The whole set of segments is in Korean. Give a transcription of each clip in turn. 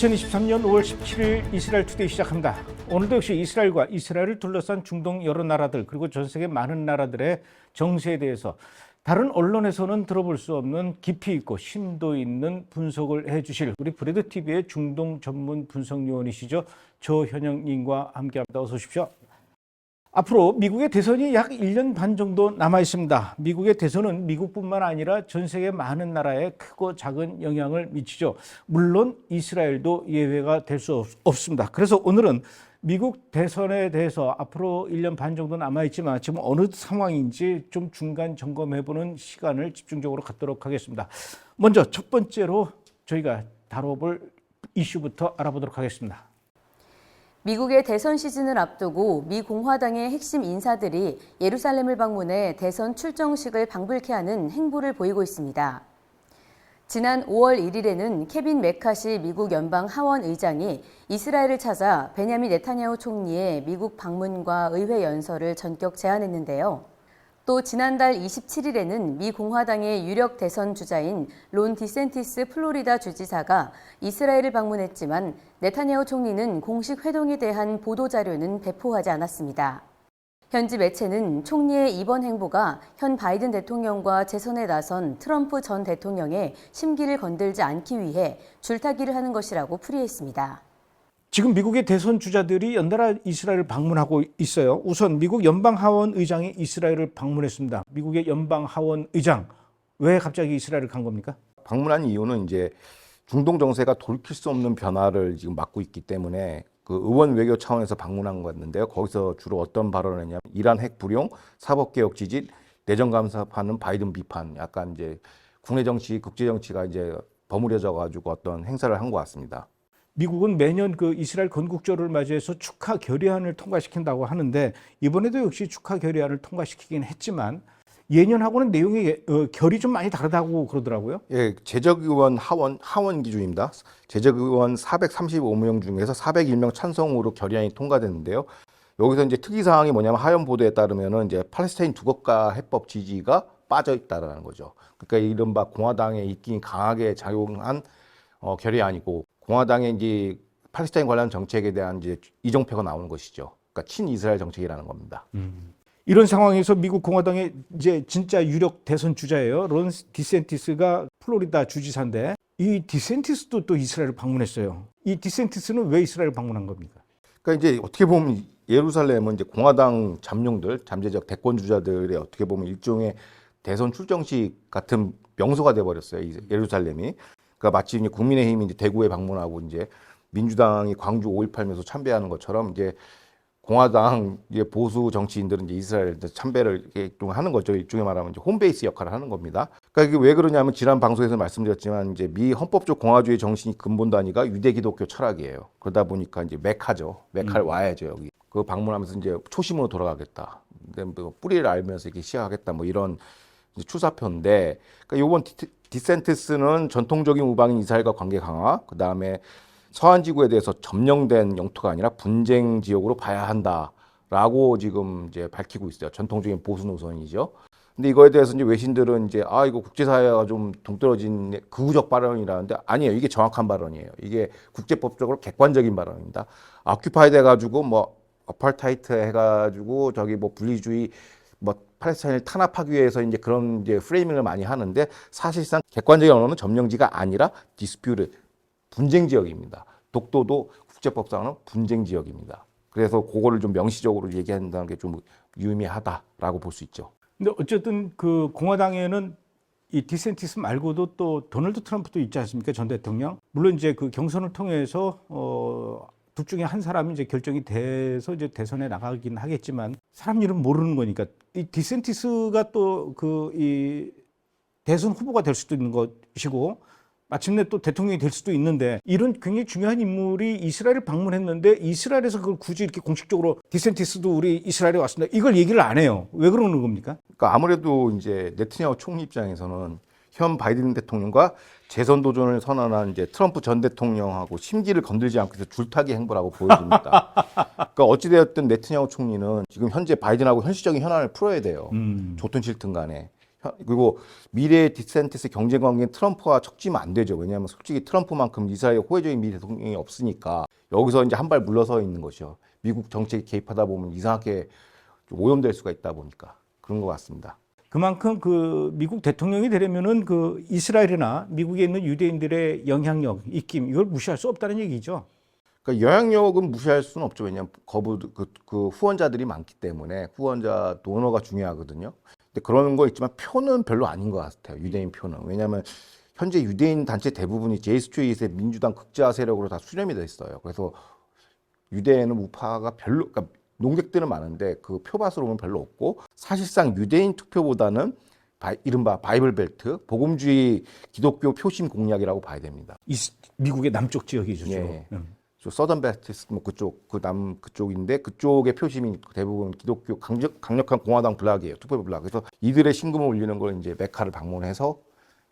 2023년 5월 17일 이스라엘 투데이 시작합니다. 오늘도 역시 이스라엘과 이스라엘을 둘러싼 중동 여러 나라들 그리고 전 세계 많은 나라들의 정세에 대해서 다른 언론에서는 들어볼 수 없는 깊이 있고 심도 있는 분석을 해주실 우리 브레드TV의 중동 전문 분석요원이시죠. 조현영님과 함께합니다. 어서 오십시오. 앞으로 미국의 대선이 약 1년 반 정도 남아 있습니다. 미국의 대선은 미국뿐만 아니라 전 세계 많은 나라에 크고 작은 영향을 미치죠. 물론 이스라엘도 예외가 될 수 없습니다. 그래서 오늘은 미국 대선에 대해서 앞으로 1년 반 정도 남아 있지만 지금 어느 상황인지 좀 중간 점검해보는 시간을 집중적으로 갖도록 하겠습니다. 먼저 첫 번째로 저희가 다뤄볼 이슈부터 알아보도록 하겠습니다. 미국의 대선 시즌을 앞두고 미 공화당의 핵심 인사들이 예루살렘을 방문해 대선 출정식을 방불케 하는 행보를 보이고 있습니다. 지난 5월 1일에는 케빈 메카시 미국 연방 하원 의장이 이스라엘을 찾아 베냐민 네타냐후 총리의 미국 방문과 의회 연설을 전격 제안했는데요. 또 지난달 27일에는 미 공화당의 유력 대선 주자인 론 디센티스 플로리다 주지사가 이스라엘을 방문했지만 네타냐후 총리는 공식 회동에 대한 보도자료는 배포하지 않았습니다. 현지 매체는 총리의 이번 행보가 현 바이든 대통령과 재선에 나선 트럼프 전 대통령의 심기를 건들지 않기 위해 줄타기를 하는 것이라고 풀이했습니다. 지금 미국의 대선 주자들이 연달아 이스라엘을 방문하고 있어요. 우선 미국 연방하원 의장이 이스라엘을 방문했습니다. 미국의 연방하원 의장, 왜 갑자기 이스라엘을 간 겁니까? 방문한 이유는 이제 중동 정세가 돌이킬 수 없는 변화를 지금 맞고 있기 때문에 그 의원 외교 차원에서 방문한 거였는데요. 거기서 주로 어떤 발언을 했냐면 이란 핵 불용, 사법개혁 지지, 내정 감사하는 바이든 비판, 약간 이제 국내 정치, 국제 정치가 이제 버무려져 가지고 어떤 행사를 한 것 같습니다. 미국은 매년 그 이스라엘 건국절을 맞이해서 축하 결의안을 통과시킨다고 하는데 이번에도 역시 축하 결의안을 통과시키긴 했지만 예년하고는 내용이 결이 좀 많이 다르다고 그러더라고요. 예, 재적의원 하원 기준입니다. 재적의원 435명 중에서 401명 찬성으로 결의안이 통과됐는데요. 여기서 이제 특이 사항이 뭐냐면 하원 보도에 따르면은 이제 팔레스타인 두국가 해법 지지가 빠져 있다라는 거죠. 그러니까 이른바 공화당의 입김이 강하게 작용한 결의안이고 공화당의 이제 팔레스타인 관련 정책에 대한 이제 이정표가 나오는 것이죠. 그러니까 친이스라엘 정책이라는 겁니다. 이런 상황에서 미국 공화당의 이제 진짜 유력 대선 주자예요. 론 디센티스가 플로리다 주지사인데 이 디센티스도 또 이스라엘을 방문했어요. 이 디센티스는 왜 이스라엘을 방문한 겁니까? 그러니까 이제 어떻게 보면 예루살렘은 이제 공화당 잠룡들, 잠재적 대권 주자들의 어떻게 보면 일종의 대선 출정식 같은 명소가 돼 버렸어요. 예루살렘이. 그러니까 마치 이제 국민의힘이 이제 대구에 방문하고 이제 민주당이 광주 5.18 묘소 참배하는 것처럼 이제 공화당 이제 보수 정치인들은 이제 이스라엘 참배를 하는 거죠. 일종의 말하면 이제 홈베이스 역할을 하는 겁니다. 그러니까 이게 왜 그러냐면 지난 방송에서 말씀드렸지만 이제 미 헌법적 공화주의 정신이 근본 단위가 유대 기독교 철학이에요. 그러다 보니까 이제 메카죠. 메카를 와야죠 여기. 그 방문하면서 이제 초심으로 돌아가겠다. 뭐 뿌리를 알면서 이렇게 시작하겠다. 뭐 이런 이제 추사표인데, 그러니까 이번 디센티스는 전통적인 우방인 이스라엘과 관계 강화, 그 다음에 서한 지구에 대해서 점령된 영토가 아니라 분쟁 지역으로 봐야 한다라고 지금 이제 밝히고 있어요. 전통적인 보수 노선이죠. 근데 이거에 대해서 이제 외신들은 이제 이거 국제사회가 좀 동떨어진 극우적 발언이라는데 아니에요. 이게 정확한 발언이에요. 이게 국제법적으로 객관적인 발언입니다. 아큐파이드 해가지고 뭐 어파르타이트 해가지고 저기 뭐 분리주의 뭐 팔레스타인을 탄압하기 위해서 이제 그런 이제 프레이밍을 많이 하는데 사실상 객관적인 언어는 점령지가 아니라 디스퓨트 분쟁 지역입니다. 독도도 국제법상은 분쟁 지역입니다. 그래서 그거를 좀 명시적으로 얘기한다는 게 좀 유의미하다라고 볼 수 있죠. 근데 어쨌든 그 공화당에는 이 디센티스 말고도 또 도널드 트럼프도 있지 않습니까? 전 대통령. 물론 이제 그 경선을 통해서 둘 중에 한 사람이 이제 결정이 돼서 이제 대선에 나가긴 하겠지만 사람 이름 모르는 거니까 이 디센티스가 또 이 대선 후보가 될 수도 있는 것이고 마침내 또 대통령이 될 수도 있는데 이런 굉장히 중요한 인물이 이스라엘을 방문했는데 이스라엘에서 그걸 굳이 이렇게 공식적으로 디센티스도 우리 이스라엘에 왔습니다. 이걸 얘기를 안 해요. 왜 그러는 겁니까? 그러니까 아무래도 이제 네타냐후 총리 입장에서는 현 바이든 대통령과 재선 도전을 선언한 이제 트럼프 전 대통령하고 심기를 건들지 않고 해서 줄타기 행보라고 보여집니다. 그러니까 어찌되었든 네타냐후 총리는 지금 현재 바이든하고 현실적인 현안을 풀어야 돼요. 좋든 싫든 간에. 그리고 미래의 디센티스 경쟁 관계인 트럼프와 척지면 안 되죠. 왜냐하면 솔직히 트럼프만큼 이스라엘 호혜적인 미 대통령이 없으니까 여기서 이제 한 발 물러서 있는 것이요. 미국 정책에 개입하다 보면 이상하게 좀 오염될 수가 있다 보니까 그런 것 같습니다. 그만큼 그 미국 대통령이 되려면은 그 이스라엘이나 미국에 있는 유대인들의 영향력, 입김 이걸 무시할 수 없다는 얘기죠. 그러니까 영향력은 무시할 수는 없죠. 왜냐하면 그 후원자들이 많기 때문에 후원자 도너가 중요하거든요. 근데 그런 거 있지만 표는 별로 아닌 것 같아요. 유대인 표는. 왜냐하면 현재 유대인 단체 대부분이 제이스트리트의 민주당 극자 세력으로 다 수렴이 돼 있어요. 그래서 유대인은 우파가 별로, 그러니까 농객들은 많은데 그 표밭으로 보면 별로 없고 사실상 유대인 투표보다는 이른바 바이블 벨트, 복음주의 기독교 표심 공략이라고 봐야 됩니다. 미국의 남쪽 지역이죠. 예. 서던 베프티스트 뭐 그쪽인데 그쪽의 표심이 대부분 기독교 강력한 공화당 블락이에요. 투표 블락. 그래서 이들의 신금을 울리는 걸 이제 메카를 방문해서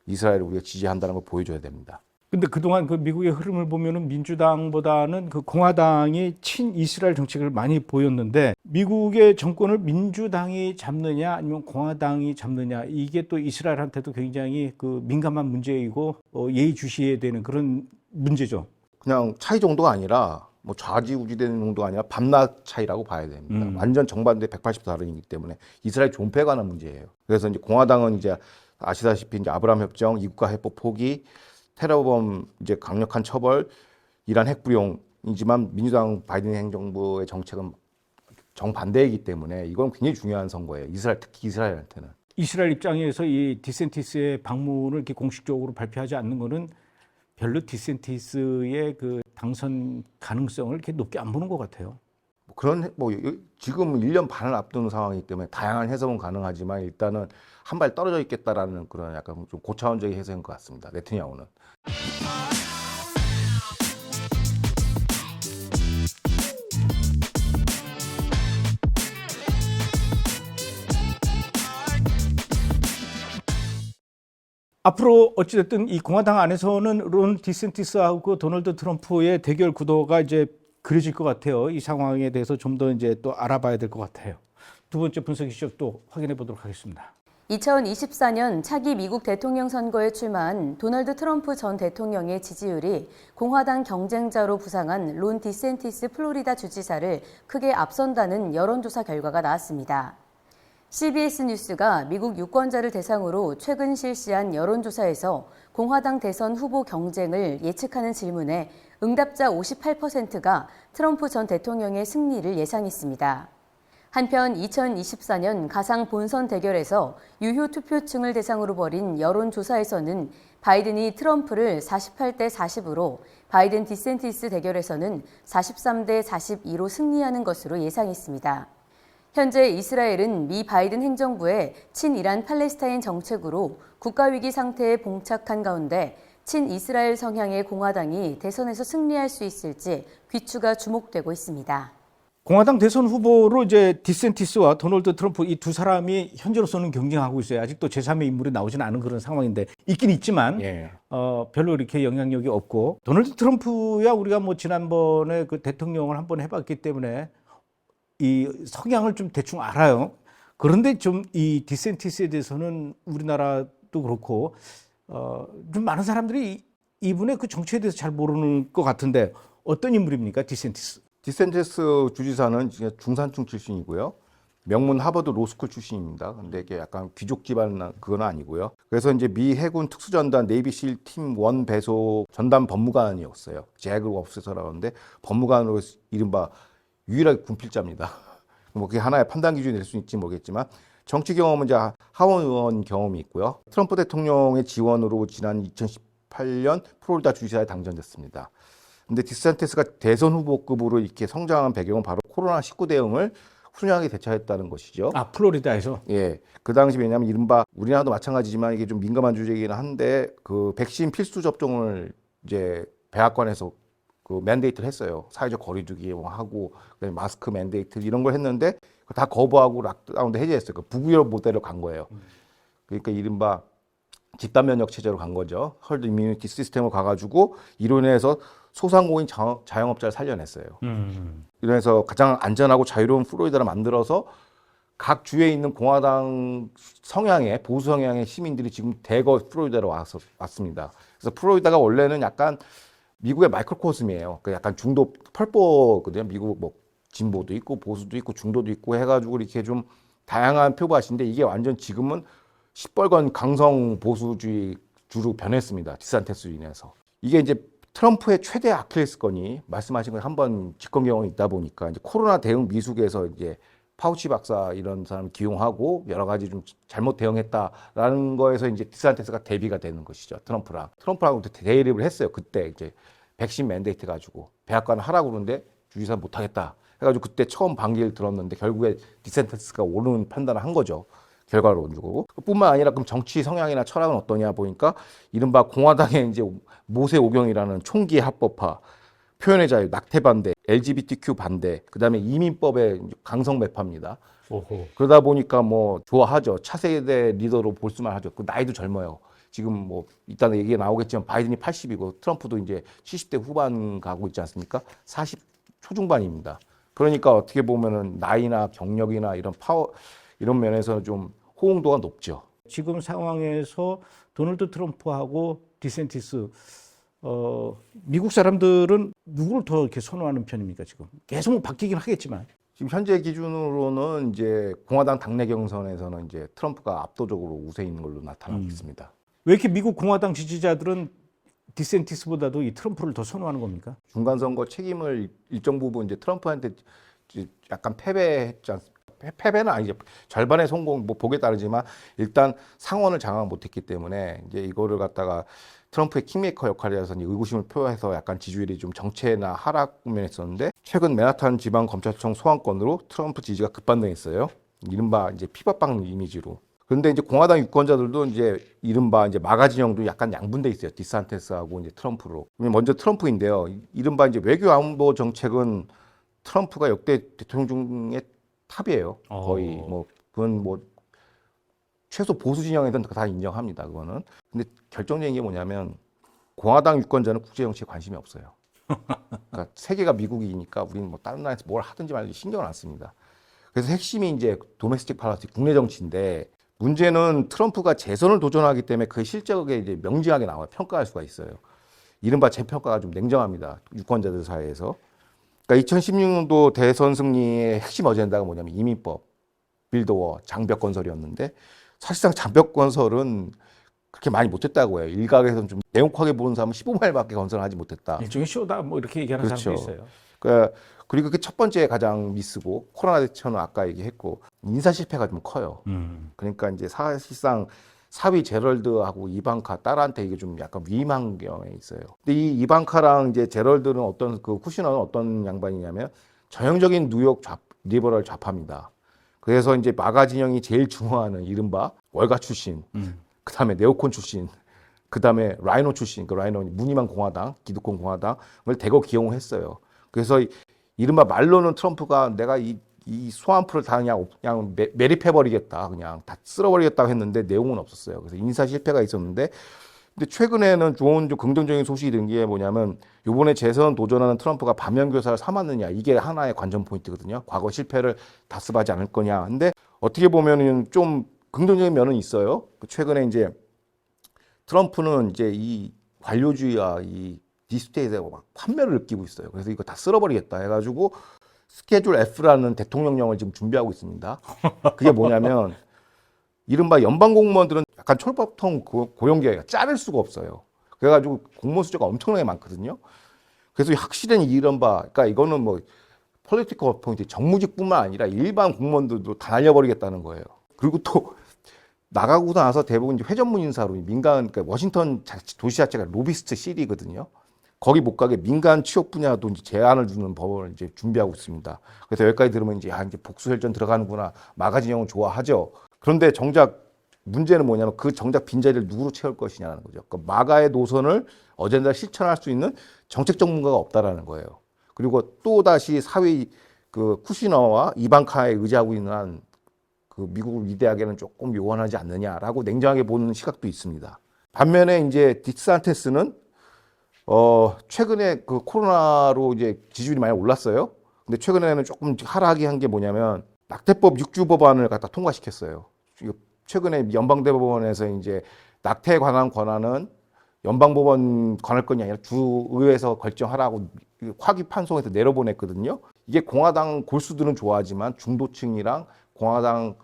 이스라엘을 우리가 지지한다는 걸 보여줘야 됩니다. 근데 그동안 그 미국의 흐름을 보면은 민주당보다는 그 공화당이 친이스라엘 정책을 많이 보였는데 미국의 정권을 민주당이 잡느냐 아니면 공화당이 잡느냐 이게 또 이스라엘한테도 굉장히 그 민감한 문제이고 예의주시해야 되는 그런 문제죠. 그냥 차이 정도가 아니라 뭐 좌지우지되는 정도가 아니라 밤낮 차이라고 봐야 됩니다. 완전 정반대 180도 다르기 때문에 이스라엘 존폐에 관한 문제예요. 그래서 이제 공화당은 이제 아시다시피 이제 아브라함 협정, 이국가 해법 포기, 테러범 이제 강력한 처벌, 이란 핵 불용이지만 민주당 바이든 행정부의 정책은 정반대이기 때문에 이건 굉장히 중요한 선거예요. 특히 이스라엘한테는. 이스라엘 입장에서 이 디센티스의 방문을 이렇게 공식적으로 발표하지 않는 거는 별로 디센티스의 그 당선 가능성을 이렇게 높게 안 보는 것 같아요. 지금 1년 반을 앞두는 상황이기 때문에 다양한 해석은 가능하지만 일단은 한 발 떨어져 있겠다라는 그런 약간 좀 고차원적인 해석인 것 같습니다. 네트냐후는. 앞으로 어찌됐든 이 공화당 안에서는 론 디센티스하고 도널드 트럼프의 대결 구도가 이제 그려질 것 같아요. 이 상황에 대해서 좀 더 이제 또 알아봐야 될 것 같아요. 두 번째 분석이죠. 또 확인해 보도록 하겠습니다. 2024년 차기 미국 대통령 선거에 출마한 도널드 트럼프 전 대통령의 지지율이 공화당 경쟁자로 부상한 론 디센티스 플로리다 주지사를 크게 앞선다는 여론조사 결과가 나왔습니다. CBS 뉴스가 미국 유권자를 대상으로 최근 실시한 여론조사에서 공화당 대선 후보 경쟁을 예측하는 질문에 응답자 58%가 트럼프 전 대통령의 승리를 예상했습니다. 한편 2024년 가상 본선 대결에서 유효 투표층을 대상으로 벌인 여론조사에서는 바이든이 트럼프를 48대 40으로 바이든 디센티스 대결에서는 43대 42로 승리하는 것으로 예상했습니다. 현재 이스라엘은 미 바이든 행정부의 친이란 팔레스타인 정책으로 국가위기 상태에 봉착한 가운데 친이스라엘 성향의 공화당이 대선에서 승리할 수 있을지 귀추가 주목되고 있습니다. 공화당 대선 후보로 이제 디센티스와 도널드 트럼프 이 두 사람이 현재로서는 경쟁하고 있어요. 아직도 제3의 인물이 나오지는 않은 그런 상황인데 있긴 있지만 별로 이렇게 영향력이 없고 도널드 트럼프야 우리가 뭐 지난번에 그 대통령을 한번 해봤기 때문에 이 성향을 좀 대충 알아요. 그런데 좀 이 디센티스에 대해서는 우리나라도 그렇고 좀 많은 사람들이 이분의 그 정치에 대해서 잘 모르는 것 같은데 어떤 인물입니까, 디센티스? 디센티스 주지사는 중산층 출신이고요. 명문 하버드 로스쿨 출신입니다. 근데 이게 약간 귀족 집안 그건 아니고요. 그래서 이제 미 해군 특수전단 네이비실 팀 1 배속 전담 법무관이었어요. 잭 옵세서라고 하는데 법무관으로 이른바 유일하게 군필자입니다. 뭐 그게 하나의 판단 기준이 될 수 있을지 모르겠지만 정치 경험은 이제 하원 의원 경험이 있고요. 트럼프 대통령의 지원으로 지난 2018년 플로리다 주지사에 당선됐습니다. 근데 디센티스가 대선 후보급으로 이렇게 성장한 배경은 바로 코로나19 대응을 훌륭하게 대처했다는 것이죠. 아, 플로리다에서? 예. 그 당시 왜냐하면 이른바 우리나라도 마찬가지지만 이게 좀 민감한 주제이긴 한데 그 백신 필수 접종을 이제 백악관에서 그 맨데이트를 했어요. 사회적 거리두기 하고 마스크 맨데이트 이런 걸 했는데 다 거부하고 락다운도 해제했어요. 그 북유럽 모델로 간 거예요. 그러니까 이른바 집단 면역 체제로 간 거죠. 헐드 이뮤니티 시스템으로 가가지고 이로 인해서 소상공인 자영업자를 살려냈어요. 이러면서 가장 안전하고 자유로운 플로리다를 만들어서 각 주에 있는 공화당 성향의 보수 성향의 시민들이 지금 대거 플로리다로 왔습니다. 그래서 플로리다가 원래는 약간 미국의 마이크로코스미예요. 그 약간 중도 펄보거든요. 미국 뭐 진보도 있고 보수도 있고 중도도 있고 해가지고 이렇게 좀 다양한 표밭인데 이게 완전 지금은 시뻘건 강성 보수주의 주로 변했습니다. 디산티스로 인해서. 이게 이제 트럼프의 최대 아킬레스건이 말씀하신 걸 한번 집권 경험이 있다 보니까 이제 코로나 대응 미숙에서 이제 파우치 박사 이런 사람 기용하고 여러 가지 좀 잘못 대응했다라는 거에서 이제 디산티스가 대비가 되는 것이죠. 트럼프랑 대립을 했어요. 그때 이제 백신 맨데이트 가지고 백악관을 하라고 그러는데 주지사 못하겠다 해가지고 그때 처음 반기를 들었는데 결국에 디산티스가 옳은 판단을 한 거죠. 결과론적으로. 뿐만 아니라 그럼 정치 성향이나 철학은 어떠냐 보니까 이른바 공화당의 이제 모세오경이라는 총기 합법화, 표현의 자유, 낙태 반대, LGBTQ 반대, 그다음에 이민법의 강성 매파입니다. 오호. 그러다 보니까 뭐 좋아하죠. 차세대 리더로 볼 수만 하죠. 그 나이도 젊어요. 지금 뭐 이따 얘기가 나오겠지만 바이든이 80이고 트럼프도 이제 70대 후반 가고 있지 않습니까? 40 초중반입니다. 그러니까 어떻게 보면은 나이나 경력이나 이런 파워 이런 면에서 좀 호응도가 높죠. 지금 상황에서 도널드 트럼프하고 디센티스 미국 사람들은 누구를 더 이렇게 선호하는 편입니까 지금? 계속 뭐 바뀌긴 하겠지만. 지금 현재 기준으로는 이제 공화당 당내 경선에서는 이제 트럼프가 압도적으로 우세인 걸로 나타나고 있습니다. 왜 이렇게 미국 공화당 지지자들은 디센티스보다도 이 트럼프를 더 선호하는 겁니까? 중간 선거 책임을 일정 부분 이제 트럼프한테 약간 패배했지 않습니까? 패배는 아니죠. 절반의 성공 뭐 보기에 따르지만 일단 상원을 장악 못했기 때문에 이제 이거를 갖다가 트럼프의 킹메이커 역할이라서 의구심을 표해서 약간 지지율이 좀 정체나 하락 국면했었는데 최근 맨하탄 지방 검찰청 소환건으로 트럼프 지지가 급반등했어요. 이른바 이제 피밥빵 이미지로. 그런데 이제 공화당 유권자들도 이제 이른바 이제 마가 진영도 약간 양분돼 있어요. 디산티스하고 이제 트럼프로. 먼저 트럼프인데요. 이른바 이제 외교 안보 정책은 트럼프가 역대 대통령 중에 탑이에요. 거의 뭐 그건 뭐 최소 보수 진영에서는 다 인정합니다. 그거는. 근데 결정적인 게 뭐냐면 공화당 유권자는 국제 정치에 관심이 없어요. 그러니까 세계가 미국이니까 우리는 뭐 다른 나라에서 뭘 하든지 말든지 신경을 안 씁니다. 그래서 핵심이 이제 도메스틱 팔러틱 국내 정치인데 문제는 트럼프가 재선을 도전하기 때문에 그 실적에 이제 명징하게 나와요. 평가할 수가 있어요. 이른바 재평가가 좀 냉정합니다. 유권자들 사이에서. 그러니까 2016년도 대선 승리의 핵심 어젠다가 뭐냐면 이민법, 빌드워, 장벽 건설이었는데 사실상 장벽 건설은 그렇게 많이 못했다고 해요. 일각에서는 좀 냉혹하게 보는 사람은 15마일밖에 건설하지 못했다. 일종의 쇼다 뭐 이렇게 얘기하는 그렇죠. 사람도 있어요. 그러니까 그리고 그게 첫 번째 가장 미스고 코로나 대처는 아까 얘기했고 인사 실패가 좀 커요. 그러니까 이제 사실상 사위 제럴드하고 이방카 딸한테 이게 좀 약간 위임한 경향이 있어요. 근데 이 이방카랑 이제 제럴드는 어떤 그 쿠시너는 어떤 양반이냐면 전형적인 뉴욕 리버럴 좌파입니다. 그래서 이제 마가 진영이 제일 중요하는 이른바 월가 출신, 그다음에 네오콘 출신, 그다음에 라이노 출신, 그 라이노 무늬만 공화당, 기득권 공화당을 대거 기용했어요. 그래서 이른바 말로는 트럼프가 내가 이 소환프를 다 그냥 매립해버리겠다, 그냥 다 쓸어버리겠다고 했는데 내용은 없었어요. 그래서 인사 실패가 있었는데, 근데 최근에는 좋은 좀 긍정적인 소식이 된 게 뭐냐면 이번에 재선 도전하는 트럼프가 반면교사를 삼았느냐, 이게 하나의 관전 포인트거든요. 과거 실패를 답습하지 않을 거냐. 근데 어떻게 보면은 좀 긍정적인 면은 있어요. 최근에 이제 트럼프는 이제 이 관료주의와 이 디스테이트에 막 환멸을 느끼고 있어요. 그래서 이거 다 쓸어버리겠다 해가지고 스케줄 F라는 대통령령을 지금 준비하고 있습니다. 그게 뭐냐면 이른바 연방 공무원들은 약간 철법통 고용계획이 자를 수가 없어요. 그래가지고 공무원 숫자가 엄청나게 많거든요. 그래서 확실한 이른바, 그러니까 이거는 뭐 폴리티컬 포인트, 정무직뿐만 아니라 일반 공무원들도 다 날려버리겠다는 거예요. 그리고 또 나가고 나서 대부분 이제 회전문 인사로 민간, 그러니까 워싱턴 도시 자체가 로비스트 시리거든요. 거기 못 가게 민간 취업 분야도 이제 제한을 주는 법을 이제 준비하고 있습니다. 그래서 여기까지 들으면 이제 이제 복수혈전 들어가는구나. 마가 진영은 좋아하죠. 그런데 정작 문제는 뭐냐면 그 정작 빈자리를 누구로 채울 것이냐는 거죠. 그러니까 마가의 노선을 어젠다 실천할 수 있는 정책 전문가가 없다라는 거예요. 그리고 또 다시 사위 그 쿠시너와 이방카에 의지하고 있는 한 그 미국을 위대하게는 조금 요원하지 않느냐라고 냉정하게 보는 시각도 있습니다. 반면에 이제 디산티스는 최근에 그 코로나로 이제 지지율이 많이 올랐어요. 근데 최근에는 조금 하락이 한 게 뭐냐면 낙태법 6주 법안을 갖다 통과시켰어요. 이거 최근에 연방대법원에서 이제 낙태에 관한 권한은 연방법원 관할권이 아니라 주의회에서 결정하라고 화기 판송에서 내려보냈거든요. 이게 공화당 골수들은 좋아하지만 중도층이랑 공화당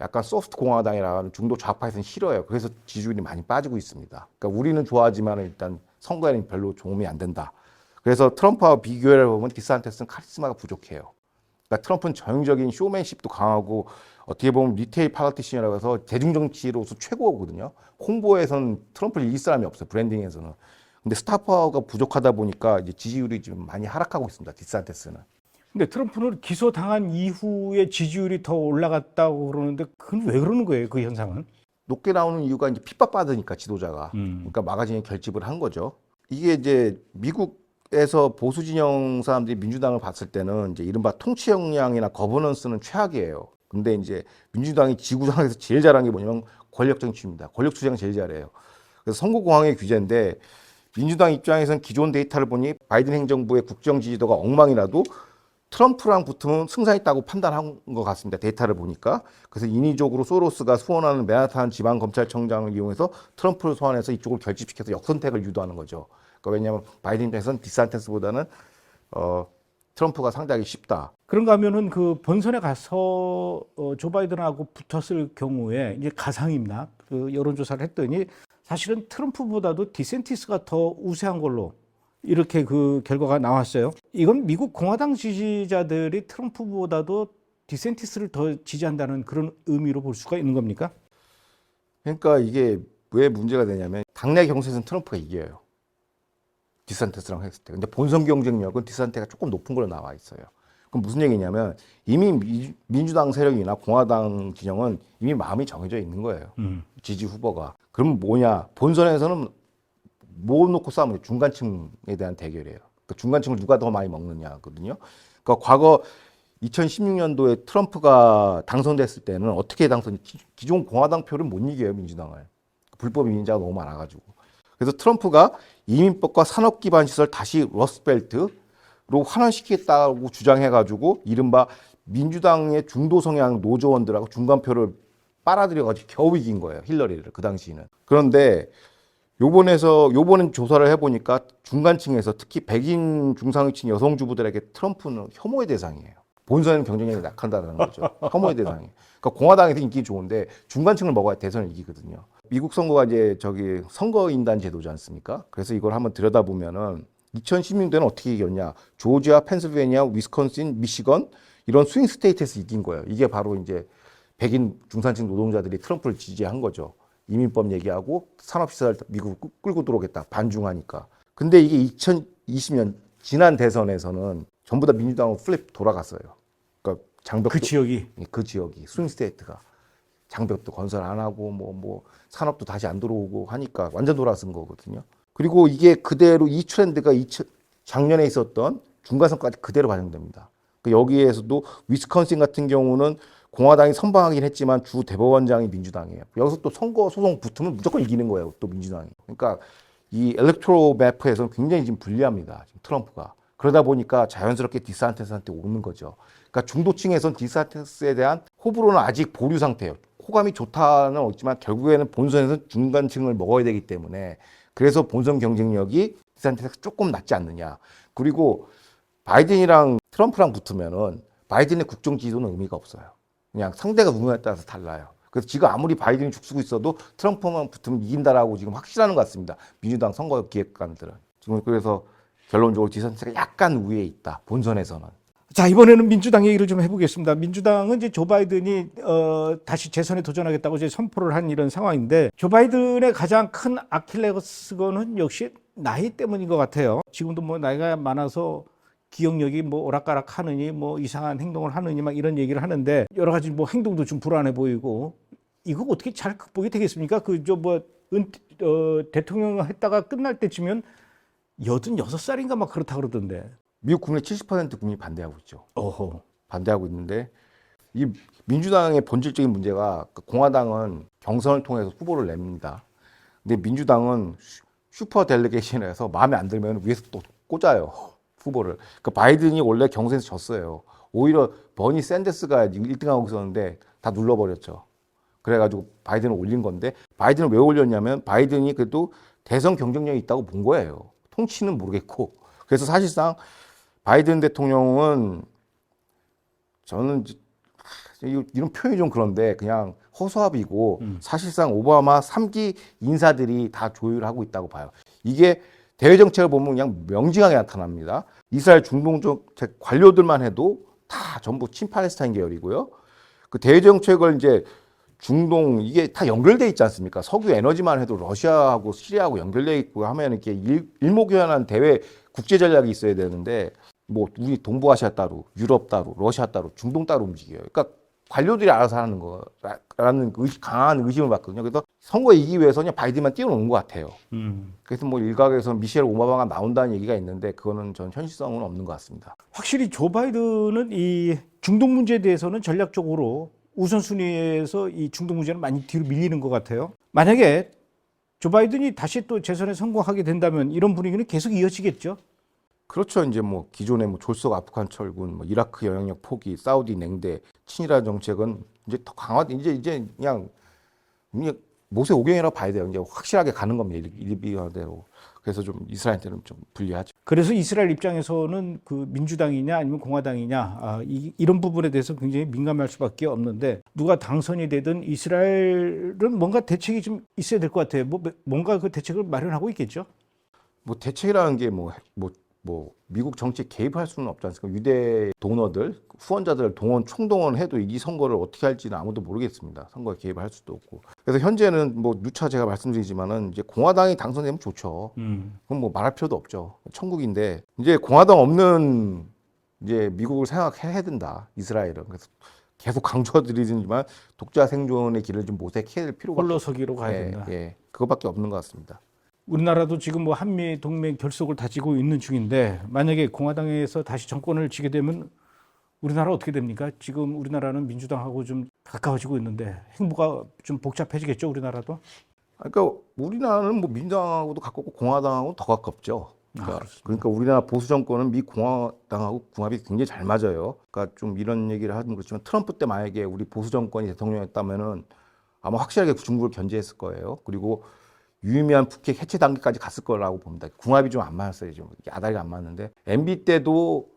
약간 소프트 공화당이라는 중도 좌파에서는 싫어요. 그래서 지지율이 많이 빠지고 있습니다. 그러니까 우리는 좋아하지만 일단 선거에는 별로 도움이 안 된다. 그래서 트럼프와 비교해 보면 디산티스는 카리스마가 부족해요. 그러니까 트럼프는 전형적인 쇼맨십도 강하고 어떻게 보면 리테일 파라티션이라고 해서 대중정치로서 최고거든요. 홍보에서는 트럼프를 이길 사람이 없어요. 브랜딩에서는. 근데 스타파워가 부족하다 보니까 이제 지지율이 좀 많이 하락하고 있습니다. 디산티스는. 근데 트럼프는 기소당한 이후에 지지율이 더 올라갔다고 그러는데 그건 왜 그러는 거예요? 그 현상은? 높게 나오는 이유가 이제 핍박받으니까 지도자가. 그러니까 마가진이 결집을 한 거죠. 이게 이제 미국에서 보수 진영 사람들이 민주당을 봤을 때는 이제 이른바 통치 역량이나 거버넌스는 최악이에요. 근데 이제 민주당이 지구상에서 제일 잘한 게 뭐냐면 권력 정치입니다. 권력 투쟁 제일 잘해요. 그래서 선거공황의 규제인데 민주당 입장에서는 기존 데이터를 보니 바이든 행정부의 국정 지지도가 엉망이라도 트럼프랑 붙으면 승산 있다고 판단한 것 같습니다. 데이터를 보니까. 그래서 인위적으로 소로스가 후원하는 맨하탄 지방검찰청장을 이용해서 트럼프를 소환해서 이쪽을 결집시켜서 역선택을 유도하는 거죠. 그러니까 왜냐하면 바이든 입장에서는 디산티스보다는 트럼프가 상대하기 쉽다. 그런가 하면은 그 본선에 가서 조 바이든하고 붙었을 경우에 이제 가상입니다. 그 여론조사를 했더니 사실은 트럼프보다도 디센티스가 더 우세한 걸로 이렇게 그 결과가 나왔어요. 이건 미국 공화당 지지자들이 트럼프보다도 디센티스를 더 지지한다는 그런 의미로 볼 수가 있는 겁니까? 그러니까 이게 왜 문제가 되냐면 당내 경선에서는 트럼프가 이겨요. 디산티스랑 했을 때. 근데 본선 경쟁력은 디산티가 조금 높은 걸로 나와 있어요. 그럼 무슨 얘기냐면 이미 민주당 세력이나 공화당 진영은 이미 마음이 정해져 있는 거예요. 지지 후보가. 그럼 뭐냐? 본선에서는 뭐 놓고 싸우면 중간층에 대한 대결이에요. 그러니까 중간층을 누가 더 많이 먹느냐거든요. 그러니까 과거 2016년도에 트럼프가 당선됐을 때는 어떻게 기존 공화당 표를 못 이겨요, 민주당을. 불법 이민자가 너무 많아가지고. 그래서 트럼프가 이민법과 산업 기반 시설 다시 러스트벨트로 환원시키겠다고 주장해가지고 이른바 민주당의 중도 성향 노조원들하고 중간표를 빨아들여가지고 겨우 이긴 거예요, 힐러리를 그 당시에는. 그런데 요번엔 조사를 해보니까 중간층에서 특히 백인 중상위층 여성 주부들에게 트럼프는 혐오의 대상이에요. 본선에는 경쟁력이 약하다는 거죠. 혐오의 대상이에요. 그러니까 공화당에서 인기 좋은데 중간층을 먹어야 대선을 이기거든요. 미국 선거가 이제 선거인단 제도지 않습니까? 그래서 이걸 한번 들여다보면은 2016년도에는 어떻게 이겼냐? 조지아, 펜실베니아, 위스콘신, 미시건 이런 스윙 스테이트에서 이긴 거예요. 이게 바로 이제 백인 중산층 노동자들이 트럼프를 지지한 거죠. 이민법 얘기하고 산업시설 미국 끌고 들어오겠다. 반중하니까. 근데 이게 2020년 지난 대선에서는 전부 다 민주당으로 플립 돌아갔어요. 그러니까 장벽도 그 지역이 스윙 스테이트가 장벽도 건설 안 하고 뭐 산업도 다시 안 들어오고 하니까 완전 돌아선 거거든요. 그리고 이게 그대로 이 트렌드가 작년에 있었던 중간선까지 그대로 반영됩니다. 여기에서도 위스콘신 같은 경우는 공화당이 선방하긴 했지만 주 대법원장이 민주당이에요. 여기서 또 선거 소송 붙으면 무조건 이기는 거예요. 또 민주당이. 그러니까 이 엘렉트로 매프에서는 굉장히 지금 불리합니다. 지금 트럼프가. 그러다 보니까 자연스럽게 디산티스한테 오는 거죠. 그러니까 중도층에서는 디산티스에 대한 호불호는 아직 보류 상태예요. 호감이 좋다는 없지만 결국에는 본선에서 중간층을 먹어야 되기 때문에 그래서 본선 경쟁력이 디산티스가 조금 낮지 않느냐. 그리고 바이든이랑 트럼프랑 붙으면은 바이든의 국정 지지도는 의미가 없어요. 그냥 상대가 누구냐에 따라서 달라요. 그래서 지금 아무리 바이든이 죽쓰고 있어도 트럼프만 붙으면 이긴다라고 지금 확실하는 것 같습니다. 민주당 선거 기획관들은. 지금 그래서 결론적으로 디산티스가 약간 우위에 있다. 본선에서는. 자, 이번에는 민주당 얘기를 좀 해보겠습니다. 민주당은 이제 조 바이든이 다시 재선에 도전하겠다고 이제 선포를 한 이런 상황인데 조 바이든의 가장 큰 아킬레스건은 역시 나이 때문인 것 같아요. 지금도 뭐 나이가 많아서 기억력이 뭐 오락가락 하느니 뭐 이상한 행동을 하느니 막 이런 얘기를 하는데 여러 가지 뭐 행동도 좀 불안해 보이고 이거 어떻게 잘 극복이 되겠습니까? 대통령 했다가 끝날 때쯤이면 86살인가 막 그렇다 그러던데. 미국 국민의 70% 국민이 반대하고 있죠. 어허. 반대하고 있는데 이 민주당의 본질적인 문제가 공화당은 경선을 통해서 후보를 냅니다. 근데 민주당은 슈퍼 델리게이션에서 마음에 안 들면 위에서 또 꽂아요. 후보를. 그 바이든이 원래 경선에서 졌어요. 오히려 버니 샌더스가 1등하고 있었는데 다 눌러버렸죠. 그래가지고 바이든을 올린 건데 바이든을 왜 올렸냐면 바이든이 그래도 대선 경쟁력이 있다고 본 거예요. 통치는 모르겠고. 그래서 사실상 바이든 대통령은 저는 이런 표현이 좀 그런데 그냥 허수아비고 사실상 오바마 3기 인사들이 다 조율하고 있다고 봐요. 이게 대외 정책을 보면 그냥 명징하게 나타납니다. 이스라엘 중동 정책 관료들만 해도 다 전부 친팔레스타인 계열이고요. 그 대외 정책을 이제 중동 이게 다 연결돼 있지 않습니까? 석유 에너지만 해도 러시아하고 시리아하고 연결돼 있고 하면 이렇게 일목요연한 대외 국제 전략이 있어야 되는데 뭐 우리 동부아시아 따로, 유럽 따로, 러시아 따로, 중동 따로 움직여요. 그러니까 관료들이 알아서 하는 거라는 강한 의심을 받거든요. 그래서 선거에 이기기 위해서 그냥 바이든만 띄워놓은 것 같아요. 그래서 뭐 일각에서 미셸 오바마가 나온다는 얘기가 있는데 그거는 전 현실성은 없는 것 같습니다. 확실히 조 바이든은 이 중동 문제에 대해서는 전략적으로 우선순위에서 이 중동 문제는 많이 뒤로 밀리는 것 같아요. 만약에 조 바이든이 다시 또 재선에 성공하게 된다면 이런 분위기는 계속 이어지겠죠. 그렇죠. 이제 뭐 기존의 뭐 졸속 아프간 철군, 뭐 이라크 영향력 포기, 사우디 냉대, 친이란 정책은 이제 더 이제 그냥 모세 오경이라고 봐야 돼요. 이제 확실하게 가는 겁니다. 일비하대로. 그래서 좀 이스라엘한테는 좀 불리하죠. 그래서 이스라엘 입장에서는 그 민주당이냐 아니면 공화당이냐 이런 부분에 대해서 굉장히 민감할 수밖에 없는데 누가 당선이 되든 이스라엘은 뭔가 대책이 좀 있어야 될 것 같아요. 뭔가 그 대책을 마련하고 있겠죠. 뭐 대책이라는 게 미국 정치에 개입할 수는 없지 않습니까? 유대 도너들, 후원자들 총동원해도 이 선거를 어떻게 할지는 아무도 모르겠습니다. 선거에 개입할 수도 없고. 그래서 현재는 뭐 누차 제가 말씀드리지만은 이제 공화당이 당선되면 좋죠. 그럼 뭐 말할 필요도 없죠. 천국인데 이제 공화당 없는 이제 미국을 생각해야 된다. 이스라엘은. 그래서 계속 강조드리지만 독자 생존의 길을 좀 모색해야 될 필요가 홀로서기로 가야 된다. 예, 그거밖에 없는 것 같습니다. 우리나라도 지금 뭐 한미 동맹 결속을 다지고 있는 중인데 만약에 공화당에서 다시 정권을 쥐게 되면 우리나라 어떻게 됩니까? 지금 우리나라는 민주당하고 좀 가까워지고 있는데 행보가 좀 복잡해지겠죠, 우리나라도? 그러니까 우리나라는 뭐 민주당하고도 가깝고 공화당하고 더 가깝죠. 그러니까 우리나라 보수 정권은 미 공화당하고 궁합이 굉장히 잘 맞아요. 그러니까 좀 이런 얘기를 하면 그렇지만 트럼프 때 만약에 우리 보수 정권이 대통령이었다면은 아마 확실하게 중국을 견제했을 거예요. 그리고 유의미한 북핵 해체 단계까지 갔을 거라고 봅니다. 궁합이 좀 안 맞았어요. 좀 아다리가 안 맞는데 MB 때도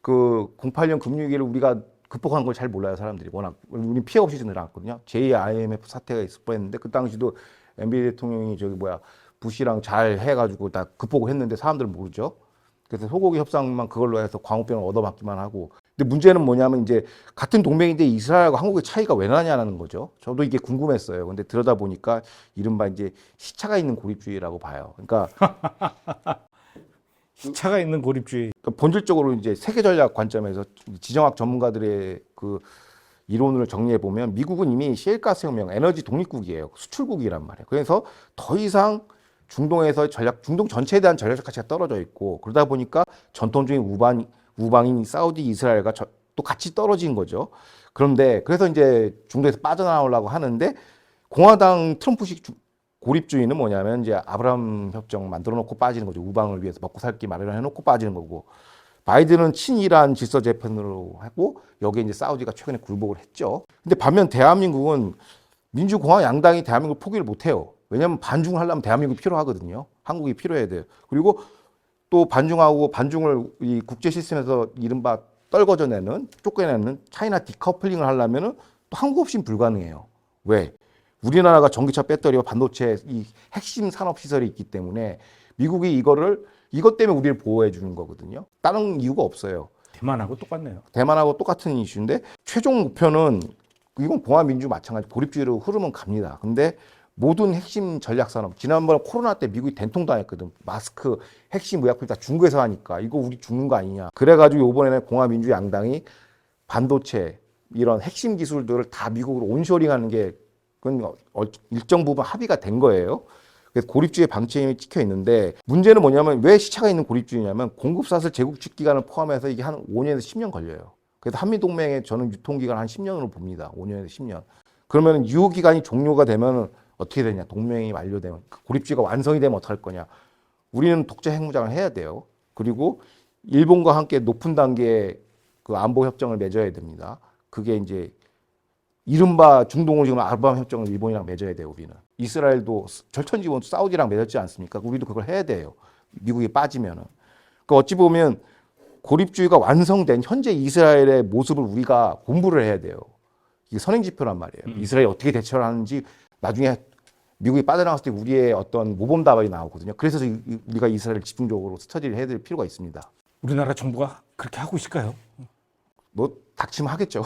그 08년 금융위기를 우리가 극복한 걸 잘 몰라요. 사람들이 워낙 우리 피해 없이 지나갔거든요. 제2 IMF 사태가 있을 뻔했는데 그 당시도 MB 대통령이 부시랑 잘 해가지고 다 극복을 했는데 사람들은 모르죠. 그래서 소고기 협상만 그걸로 해서 광우병을 얻어맞기만 하고. 근데 문제는 뭐냐면 이제 같은 동맹인데 이스라엘과 한국의 차이가 왜 나냐는 거죠. 저도 이게 궁금했어요. 근데 들여다 보니까 이른바 이제 시차가 있는 고립주의라고 봐요. 그러니까 시차가 있는 고립주의. 그러니까 본질적으로 이제 세계 전략 관점에서 지정학 전문가들의 그 이론을 정리해 보면 미국은 이미 셰일가스 혁명, 에너지 독립국이에요. 수출국이란 말이에요. 그래서 더 이상 중동에서 중동 전체에 대한 전략적 가치가 떨어져 있고 그러다 보니까 전통적인 우방인 사우디, 이스라엘과 또 같이 떨어진 거죠. 그런데 그래서 이제 중동에서 빠져나오려고 하는데 공화당 트럼프식 고립주의는 뭐냐면 이제 아브라함 협정 만들어 놓고 빠지는 거죠. 우방을 위해서 먹고 살기 마련해 놓고 빠지는 거고. 바이든은 친이란 질서 재편으로 하고 여기에 이제 사우디가 최근에 굴복을 했죠. 근데 반면 대한민국은 민주공화 양당이 대한민국을 포기를 못 해요. 왜냐하면 반중을 하려면 대한민국이 필요하거든요. 한국이 필요해야 돼요. 그리고 또 반중을 이 국제 시스템에서 이른바 떨궈져내는 쫓겨내는 차이나 디커플링을 하려면은 또 한국 없이는 불가능해요. 왜? 우리나라가 전기차 배터리와 반도체 이 핵심 산업 시설이 있기 때문에 미국이 이것 때문에 우리를 보호해 주는 거거든요. 다른 이유가 없어요. 대만하고 똑같네요. 대만하고 똑같은 이슈인데 최종 목표는 이건 공화민주 마찬가지 고립주의로 흐르면 갑니다. 근데 모든 핵심 전략 산업 지난번에 코로나 때 미국이 된통당했거든. 마스크, 핵심 의약품 다 중국에서 하니까 이거 우리 죽는 거 아니냐. 그래가지고 이번에는 공화민주 양당이 반도체 이런 핵심 기술들을 다 미국으로 온쇼링하는 게 그건 일정 부분 합의가 된 거예요. 그래서 고립주의 방침이 찍혀 있는데 문제는 뭐냐면 왜 시차가 있는 고립주의냐면 공급사슬 재구축 기간을 포함해서 이게 한 5년에서 10년 걸려요. 그래서 한미동맹에 저는 유통기간 한 10년으로 봅니다. 5년에서 10년. 그러면 유효기간이 종료가 되면 어떻게 되냐. 동맹이 완료되면 고립주의가 완성이 되면 어떡할 거냐. 우리는 독자 핵무장을 해야 돼요. 그리고 일본과 함께 높은 단계의 그 안보 협정을 맺어야 됩니다. 그게 이제 이른바 중동을 지금 아브라함 협정을 일본이랑 맺어야 돼요. 우리는 이스라엘도 절천지원 사우디랑 맺었지 않습니까? 우리도 그걸 해야 돼요. 미국이 빠지면은. 그 어찌 보면 고립주의가 완성된 현재 이스라엘의 모습을 우리가 공부를 해야 돼요. 이게 선행지표란 말이에요. 이스라엘이 어떻게 대처를 하는지 나중에 미국이 빠져나갔을 때 우리의 어떤 모범답안이 나오거든요. 그래서 우리가 이스라엘을 집중적으로 스터디를 해야 될 필요가 있습니다. 우리나라 정부가 그렇게 하고 있을까요? 뭐 닥치면 하겠죠.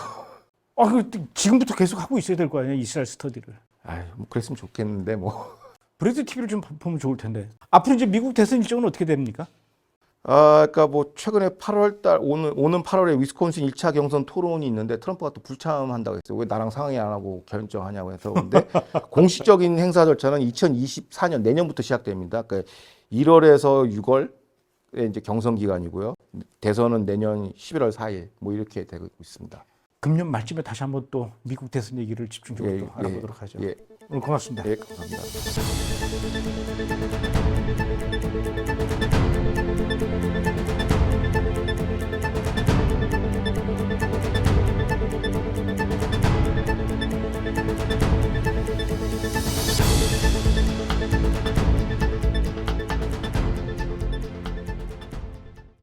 지금부터 계속 하고 있어야 될 거 아니에요, 이스라엘 스터디를. 뭐 그랬으면 좋겠는데 뭐. 브레드 TV를 좀 보면 좋을 텐데. 앞으로 이제 미국 대선 일정은 어떻게 됩니까? 그러니까 뭐 최근에 8월달 오는 8월에 위스콘신 1차 경선 토론이 있는데 트럼프가 또 불참한다고 했어요. 왜 나랑 상의 안 하고 결정하냐고 해서. 근데 공식적인 행사 절차는 2024년 내년부터 시작됩니다. 그러니까 1월에서 6월에 이제 경선 기간이고요. 대선은 내년 11월 4일 뭐 이렇게 되고 있습니다. 금년 말쯤에 다시 한번 또 미국 대선 얘기를 집중적으로 또 알아보도록 하죠. 오늘 고맙습니다. 감사합니다.